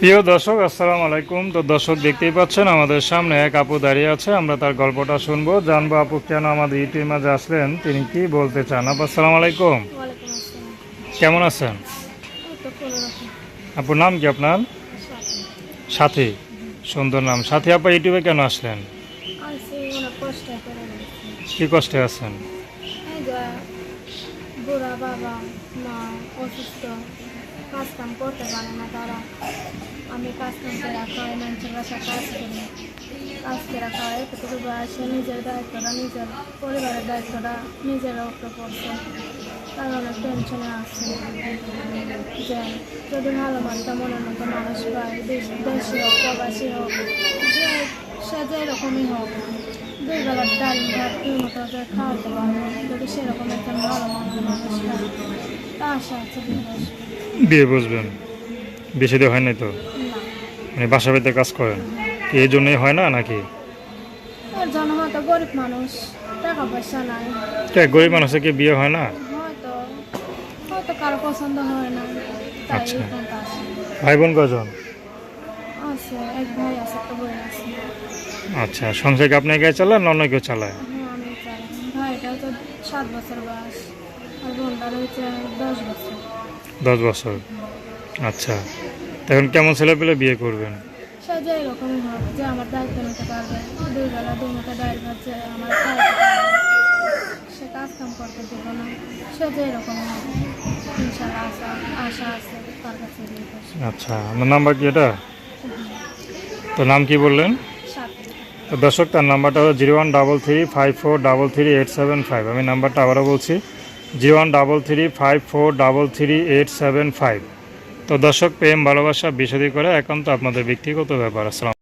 প্রিয় দর্শক, আসসালামু আলাইকুম। তো দর্শক, দেখতেই পাচ্ছেন আমাদের সামনে এক আপু দাঁড়িয়ে আছে। আমরা তার গল্পটা শুনবো, জানবো আপু কেন আমাদের ইউটিউবের মাঝে আসলেন, তিনি কি বলতে চান। আপু আসসালামু আলাইকুম, ওয়ালাইকুম আসসালাম। কেমন আছেন? এই তো কোনোরকম। আপুর নাম কি আপনার? সাথী। সাথী, সুন্দর নাম। সাথী আপা, ইউটিউবে কেন আসলেন? আছি অনেক কষ্ট করে রয়েছি। কি কষ্টে আছেন? এই যে বুড়া বাবা মা অসুস্থ, কাজ কাম করতে পারে না তারা। আমি কাজ কাম করে খাওয়াই, মানুষের বাসায় কাজ করি, কাজ করে খাওয়াই। এতটুকু বয়সে নিজের দায়িত্বটা, নিজের পরিবারের দায়িত্বটা নিজের উপরে পড়ছে। তার অনেক টেনশনে আছে যে যদি ভালো মানটা মনের মতো মানুষ পায়, দেশি হোক প্রবাসী হোক, যে সে যেরকমই হোক, দুই বেলার ডাল ভাত দুই মতো যে খাওয়াতে পারবো, যদি সেরকম একজন ভালো মনের মানুষ পায়, তা আশা আছে বিয়ে বসবে। বিয়ে বুঝবেন? বেশি দিয়ে হয় নাই তো? না, মানে বাসা বাড়িতে কাজ করেন, কি এই জন্যই হয় না নাকি? ওর জন্য হয়তো গরিব মানুষ, টাকা পয়সা নাই, কে গরিব মানুষের কি বিয়ে হয় না? হয়তো হয়তো কারো পছন্দ হয় না, তাই আচ্ছা, এরকম আছে। ভাই বোন কজন? আছে এক ভাই আছে, একটা বোন আছে। আচ্ছা, সংসার কি আপনি একাই চালান না অন্য কেউ চালায়? হ্যাঁ, আমি চাই। ভাইটা তো 7 বছর বয়স, আর বোনটার হচ্ছে 10 বছর। 10 বছর। আচ্ছা, তো এখন কেমন ছেলে পেলে বিয়ে করবেন? সে যে এরকমই হোক, যে আমার দায়িত্ব নিতে পারবে, দুই বেলা দুই মুখে ডাইল ভাত যে আমার খাওয়াতে পারবে, সে কাজ কাম করতে দেব না, সে যে এরকমই হোক। ইনশাল্লাহ আশা আছে তার কাছে বিয়ে করছে। আচ্ছা, আপনার নাম্বার কি এটা? তো নাম কি বললেন? সাথে। তো দর্শক, তার নাম্বারটা হলো 0133543387 আমি নাম্বারটা আবারও বলছি, 0133543387। তো দর্শক, প্রেম ভালোবাসা বিশদী করে একান্ত আপনাদের ব্যক্তিগত ব্যাপার। আসসালাম।